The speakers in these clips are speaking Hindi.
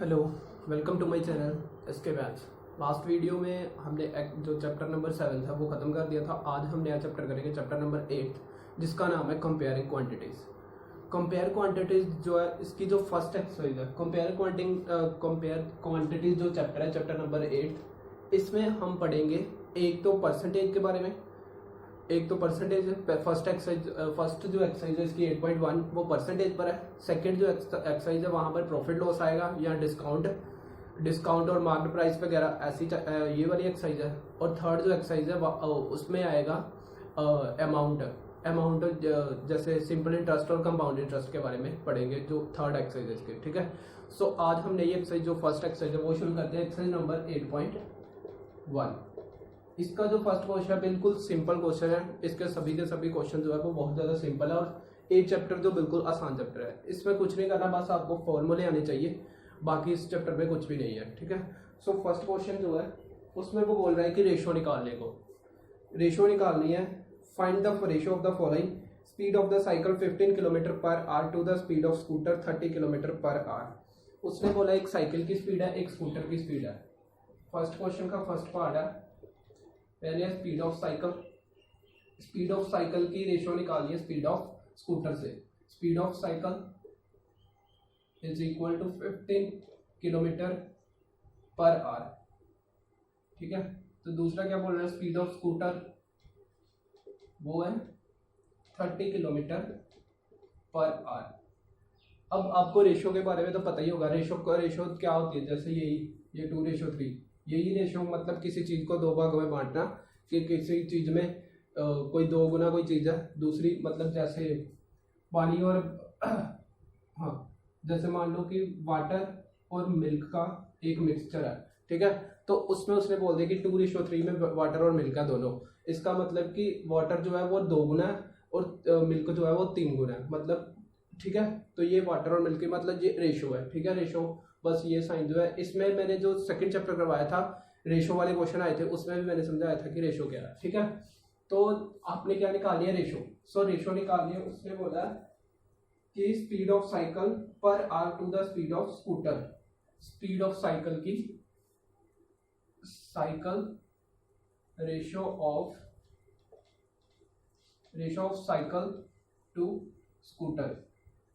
Hello, welcome to my channel SK batch. Last video में हमने जो चैप्टर नंबर 7 था वो ख़त्म कर दिया था। आज हम नया चैप्टर करेंगे, चैप्टर नंबर 8, जिसका नाम है कंपेयरिंग क्वांटिटीज़। कंपेयर क्वांटिटीज़ जो है, इसकी जो फर्स्ट एक्सरसाइज है कंपेयर क्वांटिटीज़ जो चैप्टर है, चैप्टर नंबर 8, इसमें हम पढ़ेंगे एक तो परसेंटेज के बारे में। एक तो परसेंटेज फर्स्ट जो एक्सरसाइज है इसकी 8.1 वो परसेंटेज पर है। सेकंड जो एक्सरसाइज है वहाँ पर प्रॉफिट लॉस आएगा या डिस्काउंट और मार्केट प्राइस वगैरह ऐसी ये वाली एक्सरसाइज है। और थर्ड जो एक्सरसाइज है उसमें आएगा अमाउंट जैसे सिंपल इंटरेस्ट और कंपाउंड इंटरेस्ट के बारे में पढ़ेंगे, जो थर्ड एक्सरसाइज है इसके। ठीक है, सो आज हम नई एक्सरसाइज जो फर्स्ट एक्सरसाइज है वो शुरू करते हैं, एक्सरसाइज नंबर 8.1। इसका जो फर्स्ट क्वेश्चन है बिल्कुल सिंपल क्वेश्चन है। इसके सभी के सभी क्वेश्चन जो है वो बहुत ज़्यादा सिंपल है और एक चैप्टर जो बिल्कुल आसान चैप्टर है। इसमें कुछ नहीं करना, बस आपको फॉर्मूले आने चाहिए, बाकी इस चैप्टर में कुछ भी नहीं है। ठीक है, सो फर्स्ट क्वेश्चन जो है उसमें वो बोल रहा है कि रेशो निकालने को, रेशो निकालनी है। Find the ratio of the following: speed of the cycle 15 kilometre per hour to the speed of scooter 30 kilometre per hour. उसने बोला एक साइकिल की स्पीड है, एक स्कूटर की स्पीड है। फर्स्ट क्वेश्चन का फर्स्ट पार्ट है, पहले स्पीड ऑफ साइकिल की रेशो निकालिए स्पीड ऑफ स्कूटर से। Speed of cycle is equal to 15 kilometre per hour. ठीक है, तो दूसरा क्या बोल रहा है, स्पीड ऑफ स्कूटर वो है 30 किलोमीटर पर आवर। अब आपको रेशो के बारे में तो पता ही होगा, रेशो क्या होती है, जैसे ये 2:3, यही रेशो मतलब किसी चीज़ को दो भागों में बांटना, कि किसी चीज़ में कोई दो गुना कोई चीज़ है, दूसरी मतलब जैसे पानी और हाँ, जैसे मान लो कि वाटर और मिल्क का एक मिक्सचर है। ठीक है, तो उसमें उसने बोल दिया कि 2:3 में वाटर और मिल्क का दोनों। इसका मतलब कि वाटर जो है वो 2 गुना है और मिल्क जो है वो 3 गुना है, मतलब। ठीक है, तो ये वाटर और मिल्क की मतलब ये रेशो है। ठीक है, रेशो बस ये साइन जो है, इसमें मैंने जो सेकंड चैप्टर करवाया था रेशो वाले क्वेश्चन आए थे, उसमें भी मैंने समझाया था कि रेशो क्या है। ठीक है, तो आपने क्या निकाल लिया, रेशो। सो रेशो निकाल लिया। उसने बोला कि speed of cycle per hour to the speed of scooter. Speed of cycle की ratio of cycle to scooter.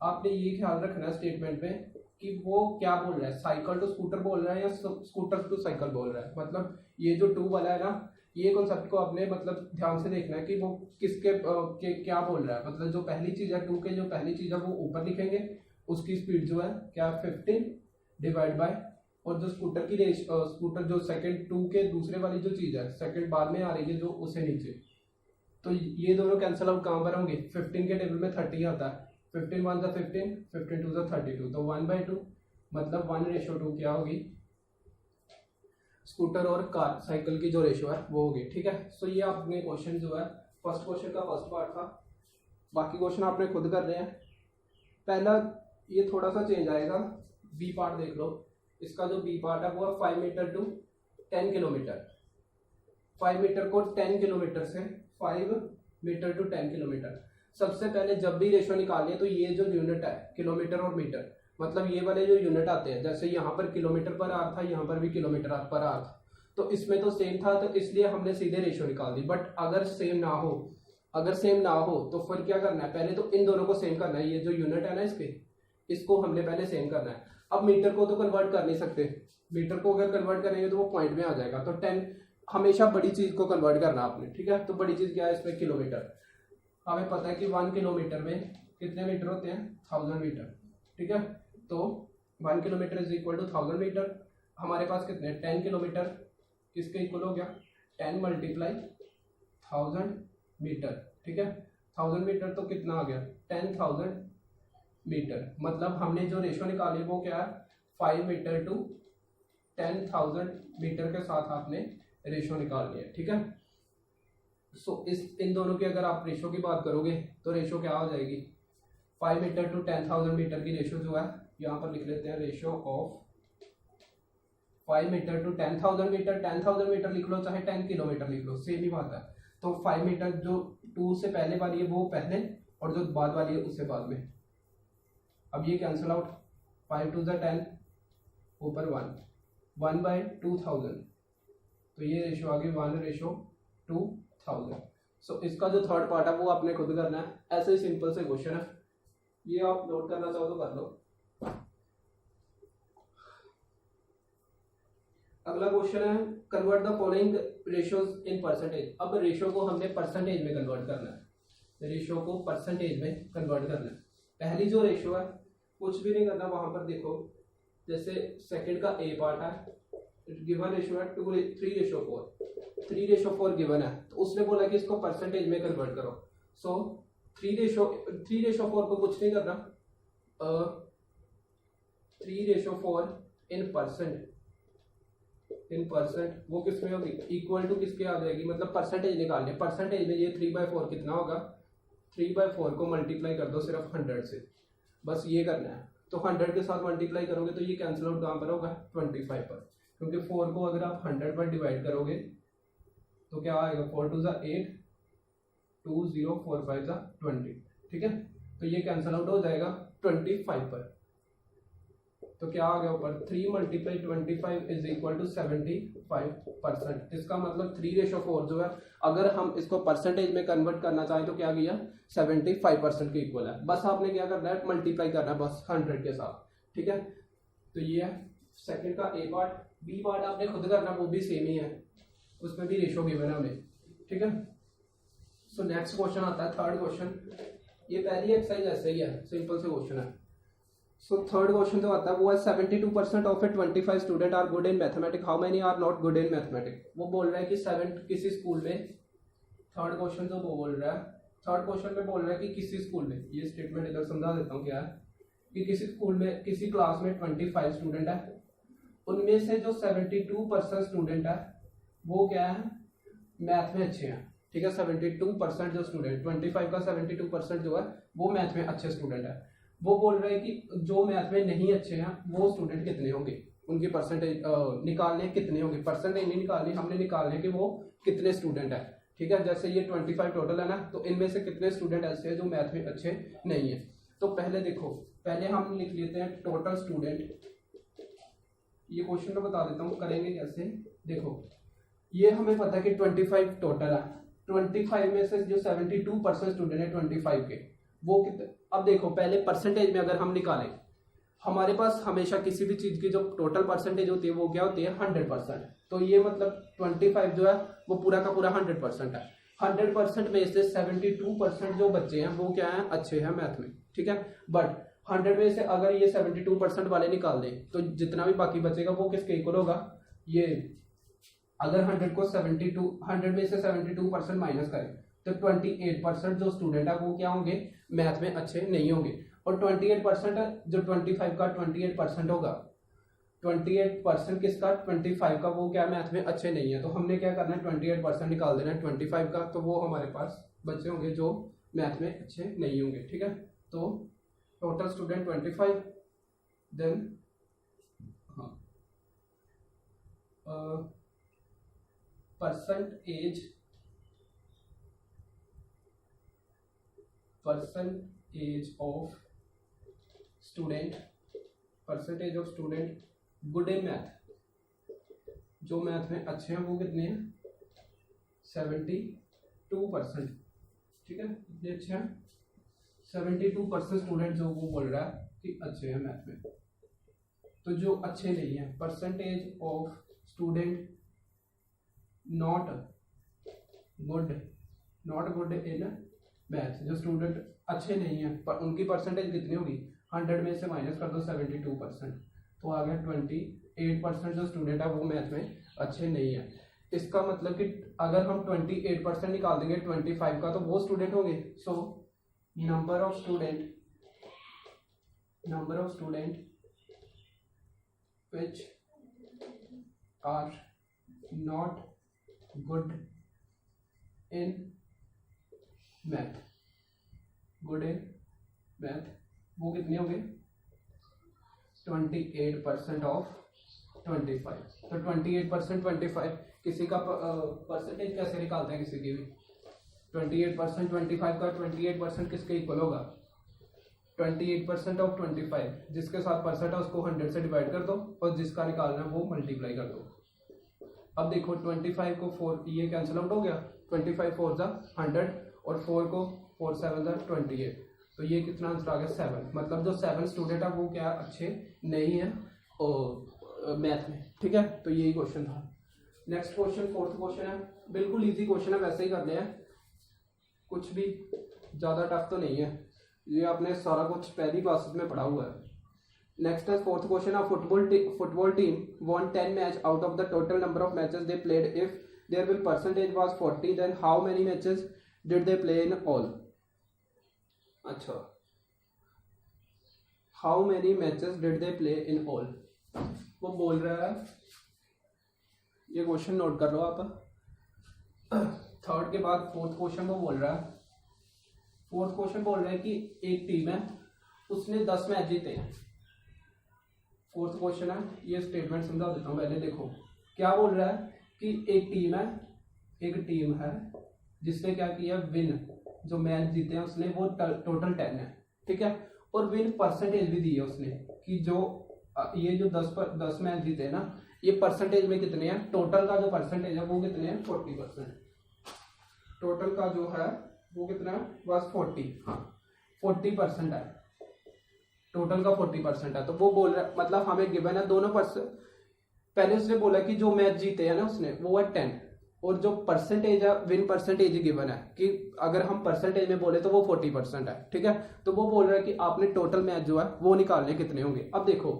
आपने ये ख्याल रखना स्टेटमेंट में कि वो क्या बोल रहा है, साइकिल टू स्कूटर बोल रहा है या स्कूटर टू साइकिल बोल रहा है। मतलब ये जो 2 वाला है ना, ये कॉन्सेप्ट को आपने मतलब ध्यान से देखना है कि वो किसके क्या बोल रहा है। मतलब जो पहली चीज़ है 2 के, जो पहली चीज़ है वो ऊपर लिखेंगे, उसकी स्पीड जो है क्या 15 डिवाइड बाय, और जो स्कूटर की स्कूटर जो सेकंड 2 के दूसरे वाली जो चीज़ है सेकंड बाद में आ रही है जो उसे नीचे, तो ये दोनों कैंसिल आउट कहाँ पर होंगे, 15 के टेबल में 30 आता है, 15 1 सा 15, 15 2 सा 32, तो 1/2 मतलब 1:2 क्या होगी, स्कूटर और कार साइकिल की जो रेशो है वो होगी। ठीक है, सो ये आपने क्वेश्चन जो है फर्स्ट क्वेश्चन का फर्स्ट पार्ट था। बाकी क्वेश्चन आपने खुद करने हैं। पहला ये थोड़ा सा चेंज आएगा, बी पार्ट देख लो। इसका जो बी पार्ट है वो है 5 मीटर टू 10 किलोमीटर। 5 मीटर को 10 किलोमीटर से 5 मीटर टू 10 किलोमीटर। सबसे पहले जब भी रेशो निकालिए तो ये जो यूनिट है किलोमीटर और मीटर, मतलब ये वाले जो यूनिट आते हैं, जैसे यहाँ पर किलोमीटर पर आवर था, यहाँ पर भी किलोमीटर पर आवर था, तो इसमें तो सेम था, तो इसलिए हमने सीधे रेशो निकाल दी। बट अगर सेम ना हो तो फिर क्या करना है, पहले तो इन दोनों को सेम करना है। ये जो यूनिट है ना इसको हमने पहले सेम करना है। अब मीटर को तो कन्वर्ट कर नहीं सकते, मीटर को अगर कन्वर्ट करेंगे तो वो पॉइंट में आ जाएगा, तो 10 हमेशा बड़ी चीज को कन्वर्ट करना आपने। ठीक है, तो बड़ी चीज क्या है इसमें, किलोमीटर। हमें पता है कि 1 किलोमीटर में कितने मीटर होते हैं, 1000 मीटर। ठीक है, तो 1 kilometre is equal to 1000 metre. हमारे पास कितने, 10 किलोमीटर किसके इक्वल हो गया, 10 मल्टीप्लाई 1000 मीटर। ठीक है, 1000 मीटर तो कितना आ गया, 10,000 मीटर। मतलब हमने जो रेशो निकाली वो क्या है, 5 मीटर टू 10,000 मीटर के साथ आपने रेशो निकालनी है। ठीक है, सो इन दोनों की अगर आप रेशो की बात करोगे तो रेशो क्या हो जाएगी, 5 मीटर टू 10,000 मीटर की रेशो जो है यहाँ पर लिख लेते हैं, ratio of 5 metre to 10,000 metre. 10,000 metre लिख लो चाहे 10 किलोमीटर लिख लो, सेम ही बात है। तो 5 मीटर जो 2 से पहले वाली है वो पहले, और जो बाद वाली है उससे बाद में। अब ये कैंसिल आउट, 5 2 ज़ा 10, ऊपर 1/2000, तो ये रेशो आ गई 1:2000। सो इसका जो थर्ड पार्ट है वो आपने खुद करना है। ऐसे ही सिंपल से क्वेश्चन है, ये आप नोट करना चाहो तो कर लो। अगला क्वेश्चन है convert the following ratios in percentage. अब रेशियो को हमने परसेंटेज में कन्वर्ट करना है, रेशियो को परसेंटेज में कन्वर्ट करना है। पहली जो रेशियो है कुछ भी नहीं करना, वहां पर देखो जैसे सेकंड का ए पार्ट है, गिवन रेशियो है 3:4 गिवन है, तो उसने बोला कि इसको परसेंटेज में कन्वर्ट करो। सो 3:4 को कुछ नहीं करना, 3:4 इन परसेंट वो किसमें होगी, इक्वल टू किसके आ जाएगी, मतलब परसेंटेज निकालनी है। परसेंटेज में ये 3/4 कितना होगा, 3/4 को मल्टीप्लाई कर दो सिर्फ 100 से, बस ये करना है। तो 100 के साथ मल्टीप्लाई करोगे तो ये कैंसिल आउट कहाँ पर होगा, 25 पर, क्योंकि 4 को अगर आप 100 पर डिवाइड करोगे तो क्या आएगा, 4 2 8, 2 0 4 5 20, ठीक है। तो ये कैंसिल आउट हो जाएगा 25 पर, तो क्या आ गया ऊपर 3 × 25 इज इक्वल टू 75%। इसका मतलब 3:4 जो है अगर हम इसको परसेंटेज में कन्वर्ट करना चाहें तो क्या किया, 75% के इक्वल है। बस आपने क्या करना है, मल्टीप्लाई करना है बस 100 के साथ, ठीक है। तो ये है सेकंड का ए पार्ट। बी पार्ट आपने खुद करना, वो भी सेम ही है, उसमें भी रेशो गिवन है हमें, ठीक है। सो नेक्स्ट क्वेश्चन आता है थर्ड क्वेश्चन। ये पहली एक्सरसाइज ऐसे ही है, सिंपल से क्वेश्चन है। सो थर्ड क्वेश्चन जो आता है वो है 72% of a 25 student are good in mathematics, how many are not good in mathematics. वो बोल रहा है कि किसी स्कूल में, थर्ड क्वेश्चन जो वो बोल रहा है, थर्ड क्वेश्चन में बोल रहा है कि किसी स्कूल में, ये स्टेटमेंट इधर समझा देता हूँ क्या है, कि किसी स्कूल में किसी क्लास में 25 स्टूडेंट है, उनमें से जो 72% स्टूडेंट है वो क्या है, मैथ में अच्छे हैं, ठीक है। 72% जो स्टूडेंट, 25 का 72% जो है वो मैथ में अच्छे स्टूडेंट है। वो बोल रहे हैं कि जो मैथ में नहीं अच्छे हैं वो स्टूडेंट कितने होंगे, उनकी परसेंटेज निकालने कितने होंगे, परसेंटेज नहीं निकालनी, हमने निकालने कि वो कितने स्टूडेंट है, ठीक है। जैसे ये 25 टोटल है ना, तो इनमें से कितने स्टूडेंट ऐसे हैं जो मैथ में अच्छे नहीं है। तो पहले देखो, पहले हम लिख लेते हैं टोटल स्टूडेंट। ये क्वेश्चन में बता देता हूँ करेंगे कैसे। देखो ये हमें पता है कि 25 टोटल है, 25 में से जो 72% स्टूडेंट है 25 के, वो कितने, अब देखो पहले परसेंटेज में अगर हम निकालें, हमारे पास हमेशा किसी भी चीज की जो टोटल परसेंटेज होती है वो क्या होती है, 100%। तो ये मतलब 25 जो है वो पूरा का पूरा 100% है। 100% में से 72% जो बच्चे हैं वो क्या है, अच्छे हैं मैथ में, ठीक है। बट 100 में से अगर ये 72% वाले निकाल दें तो जितना भी बाकी बचेगा वो किसके इक्वल होगा, ये अगर 100 में से 72% माइनस करें तो 28% जो स्टूडेंट है वो क्या होंगे, मैथ में अच्छे नहीं होंगे। और 28% जो 25 का 28% होगा, 28% किसका, 25 का, वो क्या मैथ में अच्छे नहीं है। तो हमने क्या करना है, 28% निकाल देना है 25 का, तो वो हमारे पास बच्चे होंगे जो मैथ में अच्छे नहीं होंगे, ठीक है। तो total student 25, then percentage of student good in math, जो मैथ में अच्छे हैं वो कितने हैं, 72%, ठीक है। कितने अच्छे हैं, 72% स्टूडेंट जो वो बोल रहा है कि अच्छे हैं मैथ में। तो जो अच्छे नहीं है, percentage of student not good in math, जो स्टूडेंट अच्छे नहीं है पर उनकी परसेंटेज कितनी होगी, 100 में से माइनस कर दो 72%, तो आ गया 28% जो स्टूडेंट है वो मैथ में अच्छे नहीं है। इसका मतलब कि अगर हम 28% निकाल देंगे 25 का तो वो स्टूडेंट होंगे। So number of student which are not good in math, वो कितने होंगे, 28% ऑफ 25। तो 28% 25, किसी का परसेंटेज कैसे निकालते हैं, किसी की भी 28% 25 का 28% किसके इक्वल होगा, 28% ऑफ 25, जिसके साथ परसेंट है उसको 100 से डिवाइड कर दो और जिसका निकालना है वो मल्टीप्लाई कर दो। अब देखो 25 को 4 ये कैंसिल आउट हो गया, 25 4 जा 100 और 4 को 4 7 जा 28, तो ये कितना आंसर आ गया 7। मतलब जो 7 स्टूडेंट है वो क्या अच्छे नहीं है और मैथ में, ठीक है। तो यही क्वेश्चन था। नेक्स्ट क्वेश्चन, फोर्थ क्वेश्चन है, बिल्कुल इजी क्वेश्चन है, वैसे ही करने हैं, कुछ भी ज़्यादा टफ तो नहीं है, ये आपने सारा कुछ पहली क्लासेस में पढ़ा हुआ है। नेक्स्ट है fourth question, football team won 10 match out of the total number of matches they played. If their win percentage was 40 then how many matches did they play in all. अच्छा, how many matches did they play in all, वो बोल रहा है, ये क्वेश्चन नोट कर लो आप। थर्ड के बाद फोर्थ क्वेश्चन वो बोल रहा है, फोर्थ क्वेश्चन बोल रहा है कि एक टीम है उसने 10 मैच जीते हैं। फोर्थ क्वेश्चन है, ये स्टेटमेंट समझा देता हूँ पहले। देखो क्या बोल रहा है कि एक टीम है जिसने क्या किया, विन, जो मैच जीते हैं उसने वो टोटल 10 है, ठीक है। और विन परसेंटेज भी दी है उसने कि जो ये जो 10 मैच जीते हैं ना, ये परसेंटेज में कितने हैं, टोटल का जो परसेंटेज है वो कितने हैं 40%। टोटल का जो है वो कितना है, बस 40, हाँ 40% है, टोटल का 40% है। तो वो बोल रहा है, मतलब हमें गिवन है दोनों पहले उसने बोला कि जो मैच जीते हैं ना उसने वो है 10, और जो परसेंटेज है विन परसेंटेज गिवन है कि अगर हम परसेंटेज में बोले तो वो 40% है, ठीक है। तो वो बोल रहा है कि आपने टोटल मैच जो है वो निकालने कितने होंगे। अब देखो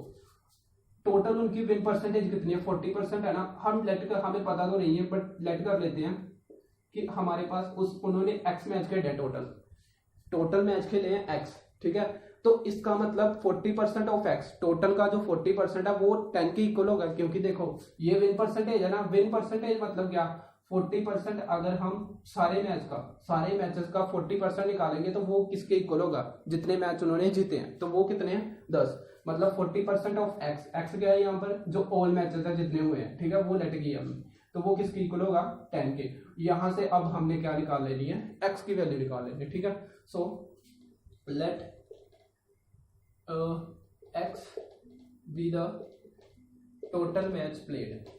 टोटल उनकी विन परसेंटेज कितनी है, 40% है ना। हम लेट कर, हमें पता तो नहीं है बट लेट कर लेते हैं कि हमारे पास उन्होंने एक्स मैच खेले हैं, टोटल मैच खेले हैं एक्स, ठीक है। तो इसका मतलब 40% ऑफ एक्स, टोटल का जो 40% है वो 10 के इक्वल होगा, क्योंकि देखो ये विन परसेंटेज है ना, विन परसेंटेज मतलब क्या, 40%। अगर हम सारे मैचेस का 40% निकालेंगे तो वो किसके इक्वल होगा, जितने मैच उन्होंने जीते हैं, तो वो कितने हैं 10। मतलब 40% ऑफ एक्स, एक्स क्या है यहाँ पर, जो ऑल मैचेस है जितने हुए हैं, ठीक है, वो लेट किया हमने, तो वो किसके इक्वल होगा 10 के। यहाँ से अब हमने क्या निकाल लेनी है, एक्स की वैल्यू निकाल लेनी है, ठीक है। So let X be the total match played,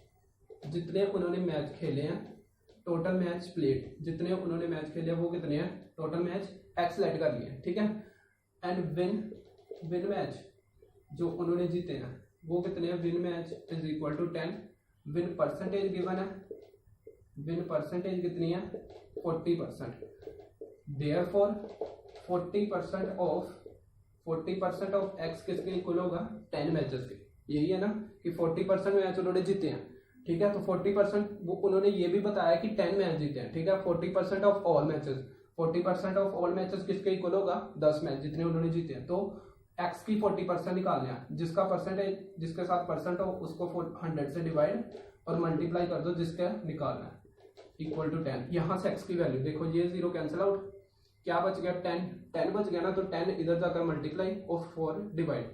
जितने उन्होंने मैच खेले हैं, टोटल मैच प्लेड जितने उन्होंने मैच खेले हैं वो कितने हैं, टोटल मैच एक्स लेट कर लिए, ठीक है। एंड विन मैच जो उन्होंने जीते हैं वो कितने हैं, win match is equal to 10, win percentage given है, विन परसेंटेज कितनी है 40%, देयरफॉर 40% ऑफ एक्स किसके इक्वल होगा 10 मैचेस के। यही है ना कि 40% मैच उन्होंने जीते हैं, ठीक है। तो 40% वो उन्होंने ये भी बताया कि 10 मैच जीते हैं, ठीक है। 40% of all matches, 40% of all matches किसके इक्वल होगा 10 मैच जितने उन्होंने जीते हैं। तो एक्स की 40% निकालना है, जिसका परसेंटेज जिसके साथ परसेंट हो उसको 100 से डिवाइड और मल्टीप्लाई कर दो जिसका निकालना है, इक्वल टू 10। यहाँ से एक्स की वैल्यू देखो, ये 0 कैंसिल आउट, क्या बच गया 10 बच गया ना, तो 10 इधर जाकर मल्टीप्लाई और 4 डिवाइड,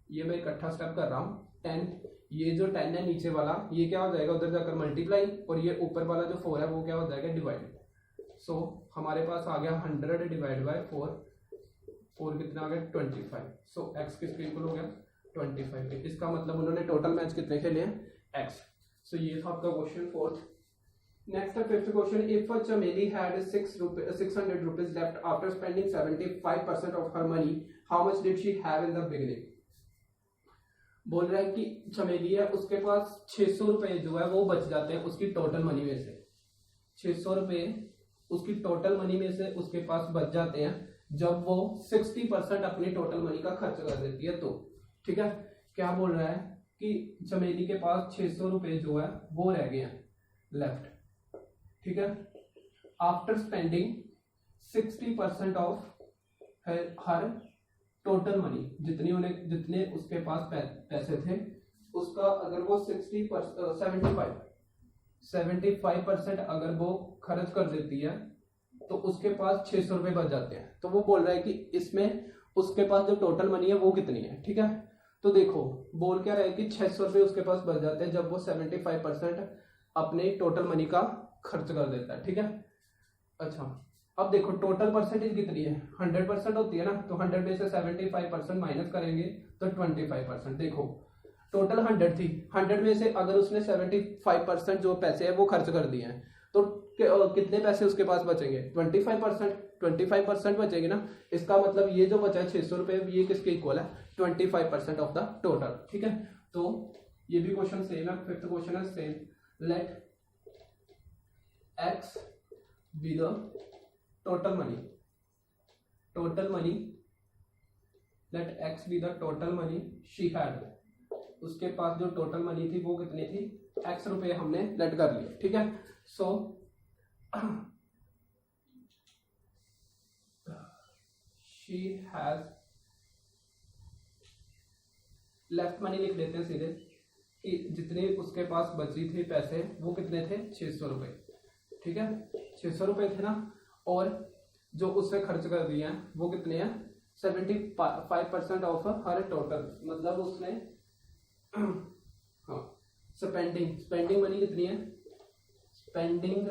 ये मैं इकट्ठा स्टेप कर रहा हूँ। 10, ये जो 10 है नीचे वाला ये क्या हो जाएगा उधर जाकर मल्टीप्लाई, और ये ऊपर वाला जो 4 है वो क्या हो जाएगा डिवाइड। सो हमारे पास आ गया 100 डिवाइड बाय 4 कितना आ गया 25। सो एक्स किसके इक्वल हो गया 25 के। इसका मतलब उन्होंने टोटल मैच कितने खेले हैं एक्स। सो ये था आपका क्वेश्चन फोर्थ। नेक्स्ट है फिफ्थ क्वेश्चन, इफ चमेली had 600 rupees left after spending 75% of her money, how much did she have in the beginning. बोल रहा है कि चमेली है, उसके पास 600 रुपए जो है वो बच जाते हैं उसकी टोटल मनी में से, 600 रुपए उसकी टोटल मनी में से उसके पास बच जाते हैं जब वो 60% अपनी टोटल मनी का खर्च कर देती है। तो ठीक है, क्या बोल रहा है कि चमेली के पास 600 रुपए जो है वो रह गए हैं लेफ्ट, ठीक है, after spending 60% of her total money, जितने उसके पास पैसे थे उसका अगर वो 75% अगर वो खर्च कर देती है तो उसके पास 600 रुपए बच जाते हैं। तो वो बोल रहा है कि इसमें उसके पास जो टोटल मनी है वो कितनी है, ठीक है। तो देखो बोल क्या रहा है कि 600 रुपए उसके पास बच जाते हैं जब वो 75% अपने टोटल मनी का खर्च कर देता है, ठीक है। अच्छा, अब देखो टोटल परसेंटेज कितनी है, 100% होती है ना, तो 100 में से 75% माइनस करेंगे तो 25%। देखो टोटल 100 थी, 100 में से अगर उसने 75% जो पैसे है वो खर्च कर दिए हैं, तो कितने पैसे उसके पास बचेंगे, 25% बचेंगे ना। इसका मतलब ये जो बचा है 600 रुपये, ये किसके इक्वल है, 25% ऑफ द टोटल। ठीक है, तो ये भी क्वेश्चन सेम है। फिफ्थ क्वेश्चन है same, let X be the total money, let X be the total money she had, उसके पास जो टोटल मनी थी वो कितनी थी, एक्स रुपए हमने लेट कर लिए। ठीक है, so she has, left money लिख देते हैं सीधे कि जितने उसके पास बची थी पैसे वो कितने थे, 600 रुपये। ठीक है, 600 रुपये थे ना, और जो उसने खर्च कर दिए हैं वो कितने हैं, 75% ऑफ हर टोटल, मतलब उसने हाँ स्पेंडिंग मनी कितनी है, स्पेंडिंग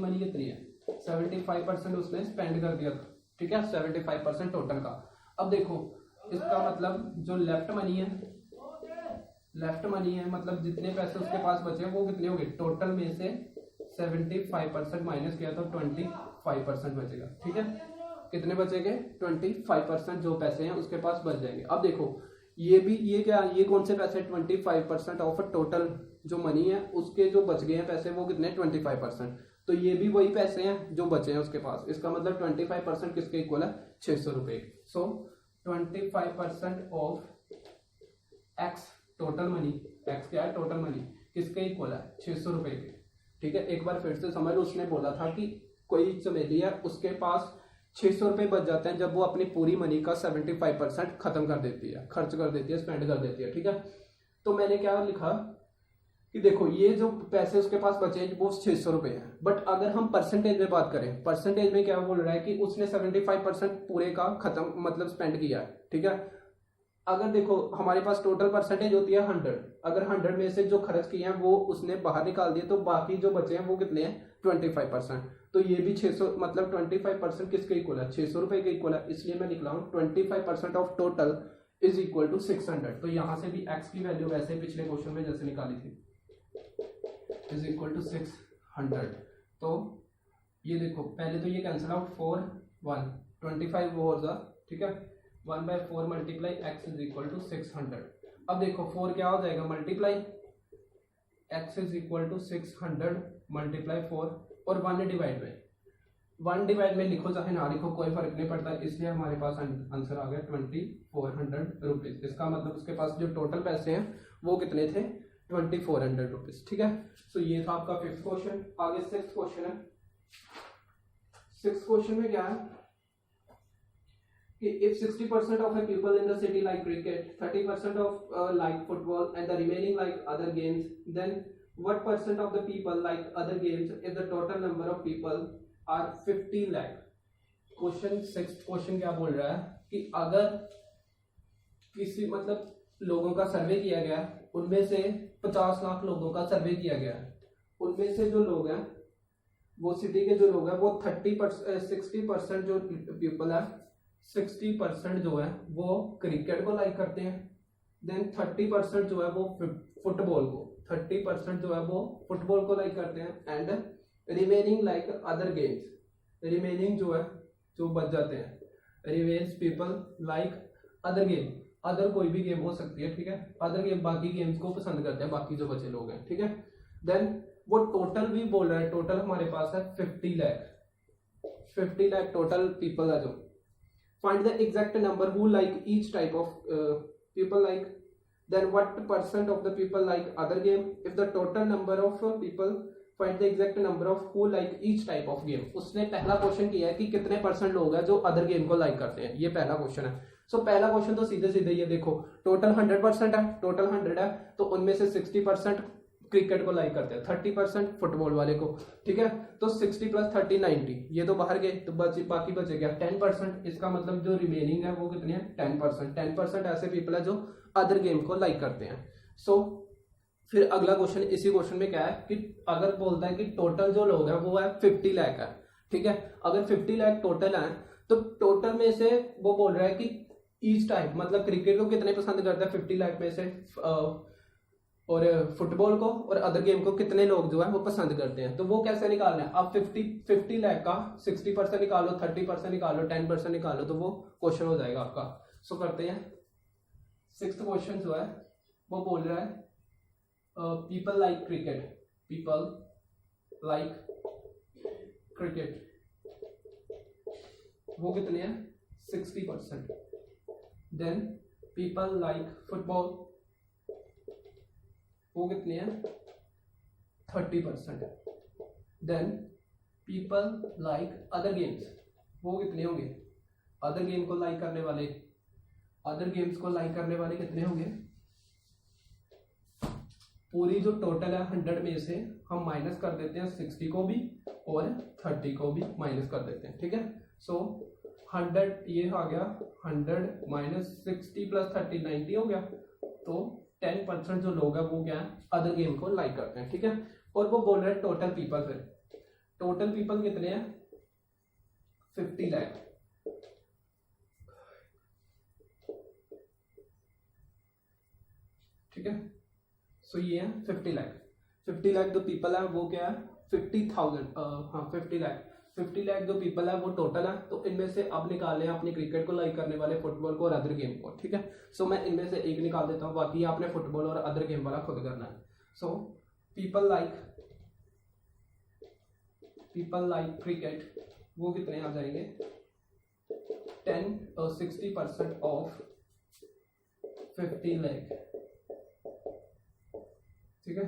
मनी कितनी है, 75% उसने स्पेंड कर दिया था। ठीक है, 75% टोटल का। अब देखो इसका मतलब जो लेफ्ट मनी है मतलब जितने पैसे उसके पास बचे वो कितने हो गए, टोटल में से 75% माइनस किया तो 25% बचेगा। ठीक है, कितने बचेंगे, 25% जो पैसे हैं उसके पास बच जाएंगे। अब देखो ये कौन से पैसे, 25% ऑफ टोटल जो मनी है उसके जो बच गए हैं पैसे वो कितने, 25%। तो ये भी वही पैसे हैं जो बचे हैं उसके पास। इसका मतलब 25% किसके इक्वल है, 600 रुपये। सो 25% of x total money, x क्या है, टोटल मनी, किसके इक्वल है, 600 रुपये के। ठीक है, एक बार फिर से समझ, उसने बोला था कि कोई चमेली है उसके पास 600 रुपये बच जाते हैं जब वो अपनी पूरी मनी का 75% खत्म कर देती है, खर्च कर देती है, स्पेंड कर देती है। ठीक है, तो मैंने क्या लिखा कि देखो ये जो पैसे उसके पास बचे वो 600 रुपये हैं, बट अगर हम परसेंटेज में बात करें, परसेंटेज में क्या बोल रहा है कि उसने 75% पूरे का खत्म मतलब स्पेंड किया है। ठीक है, अगर देखो हमारे पास टोटल परसेंटेज होती है 100, अगर 100 में से जो खर्च किए हैं वो उसने बाहर निकाल दिए तो बाकी जो बचे हैं वो कितने हैं, 25%। तो ये भी 600 मतलब 25% किसके इक्वल है, 600 रुपये के इक्वल है। इसलिए मैं निकला हूँ 25% of total is equal to 600। तो यहाँ से भी एक्स की वैल्यू वैसे पिछले क्वेश्चन में जैसे निकाली थी, इज इक्वल टू 600। तो ये देखो पहले तो ये कैंसिल आउट, 4 1 25 वो हो जा। ठीक है, 1/4 multiply X is equal to 600। अब देखो 4 क्या हो जाएगा, multiply X is equal to 600 multiply 4 और 1 डिवाइड में लिखो चाहे ना लिखो कोई फर्क नहीं पड़ता। इसलिए हमारे पास आंसर आ गया 2400 रुपीज। इसका मतलब उसके पास जो टोटल पैसे हैं वो कितने थे, 2400 रुपीज। ठीक है, सो ये था आपका फिफ्थ क्वेश्चन। आगे सिक्स्थ क्वेश्चन है। सिक्स्थ क्वेश्चन में क्या है कि if 60% of the people in the city like cricket, 30% of like football and the remaining like other games, then what percent of the people like other games if the total number of people are 50 lakh? Question sixth question क्या बोल रहा है कि अगर किसी मतलब लोगों का सर्वे किया गया, उनमें से 50 लाख लोगों का सर्वे किया गया, उनमें से जो लोग हैं वो सिटी के जो लोग हैं वो 60% जो पीपल है, 60% जो है वो क्रिकेट को लाइक करते हैं, देन 30% जो है वो फुटबॉल को, 30% जो है वो फुटबॉल को लाइक करते हैं, and remaining like other games, remaining जो है जो बच जाते हैं, remains people like other game, other कोई भी गेम हो सकती है। ठीक है, अदर गेम बाकी गेम्स को पसंद करते हैं बाकी जो बचे लोग हैं। ठीक है, देन वो टोटल भी बोल रहा है, टोटल हमारे पास है 50 लाख टोटल पीपल है जो। Find the exact number who like each type of people like, then what percent of the people like other game if the total number of people, find the exact number of who like each type of game। उसने पहला क्वेश्चन किया है कि कितने परसेंट लोग हैं जो अदर गेम को लाइक करते हैं, ये पहला क्वेश्चन है। सो पहला क्वेश्चन तो सीधे सीधे ये देखो, टोटल 100% है, टोटल 100 है तो उनमें से 60% क्रिकेट को लाइक करते हैं, 30% फुटबॉल वाले को। ठीक है, तो 60 + 30 90, ये तो बाहर गए तो बाकी बचे गया 10%। इसका मतलब जो रिमेनिंग है वो कितने हैं, 10%। 10% ऐसे पीपल है जो अदर गेम को लाइक करते हैं। सो फिर अगला क्वेश्चन, इसी क्वेश्चन में क्या है कि अगर बोलता है कि टोटल जो लोग हैं वो है 50 लाख है, ठीक है। अगर 50 लाख टोटल है तो टोटल में से वो बोल रहा है कि ईच टाइप, मतलब क्रिकेट को कितने पसंद करता है 50 लाख में से, और फुटबॉल को और अदर गेम को कितने लोग जो है वो पसंद करते हैं। तो वो कैसे निकालना है, आप 50 लाख का 60% निकालो, 30% निकालो, 10% निकालो, तो वो क्वेश्चन हो जाएगा आपका। सो करते हैं। 6th क्वेश्चन जो है वो बोल रहा है people like cricket, people like cricket, वो कितने हैं 60%। देन पीपल लाइक फुटबॉल, वो कितने हैं 30%। Then people like other games, वो कितने होंगे, अदर गेम को लाइक करने वाले, अदर गेम्स को लाइक करने वाले कितने होंगे, पूरी जो टोटल है 100 में से हम माइनस कर देते हैं 60 को भी और 30 को भी माइनस कर देते हैं, ठीक है। सो 100 ये आ गया, 100 माइनस 60 प्लस 30 90 हो गया। तो 10% जो लोग हैं वो क्या है अदर गेम को लाइक करते हैं, ठीक है। और वो बोल रहे हैं टोटल पीपल, फिर टोटल पीपल कितने हैं 50 लाख, ठीक है। सो ये है 50 लाख। 50 लाख जो पीपल है वो क्या है 50,000, हाँ 50 लाख। 50 लाख जो पीपल है वो टोटल है। तो इनमें से आप निकालें अपने क्रिकेट को लाइक करने वाले, फुटबॉल को और अदर गेम को, ठीक है। सो मैं इनमें से एक निकाल देता हूँ, बाकी आपने फुटबॉल और अदर गेम वाला खुद करना है। सो पीपल लाइक क्रिकेट, वो कितने आ जाएंगे 60% ऑफ 50 लाख, ठीक है।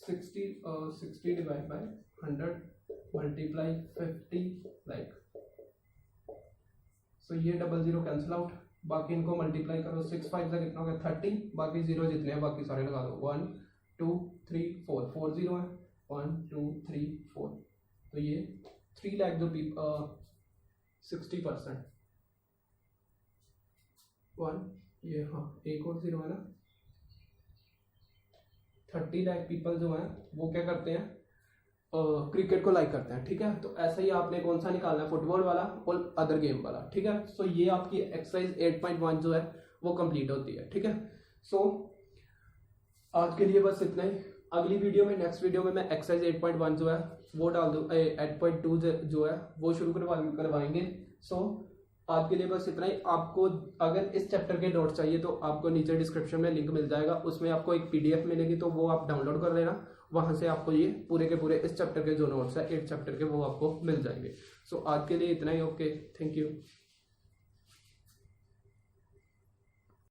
Sixty divide by 100 multiply 50 lakh. So ये 00 कैंसिल आउट, बाकी इनको मल्टीप्लाई करो, 6 5 का कितना हो गया 30, बाकी 0 जितने हैं बाकी सारे लगा दो, 1 2 3 4 4 0 है, 1 2 3 4। तो ये 3 लाख जो 60%, 1 ये, हाँ एक और 0 है ना, 30 लाख पीपल जो हैं वो क्या करते हैं क्रिकेट को लाइक करते हैं, ठीक है। तो ऐसा ही आपने कौन सा निकालना है, फुटबॉल वाला और अदर गेम वाला, ठीक है। सो ये आपकी एक्सरसाइज 8.1 जो है वो कंप्लीट होती है, ठीक है। सो आज के लिए बस इतना ही। अगली वीडियो में, नेक्स्ट वीडियो में मैं एक्सरसाइज 8.1 जो है वो डाल दूँ, 8.2 जो है वो शुरू करवाएंगे। सो आज के लिए बस इतना ही। आपको अगर इस चैप्टर के नोट्स चाहिए तो आपको नीचे डिस्क्रिप्शन में लिंक मिल जाएगा, उसमें आपको एक PDF मिलेगी, तो वो आप डाउनलोड कर लेना, वहां से आपको ये पूरे के पूरे इस चैप्टर के जो नोट्स है 8 चैप्टर के वो आपको मिल जाएंगे। सो आज के लिए इतना ही। Okay, thank you.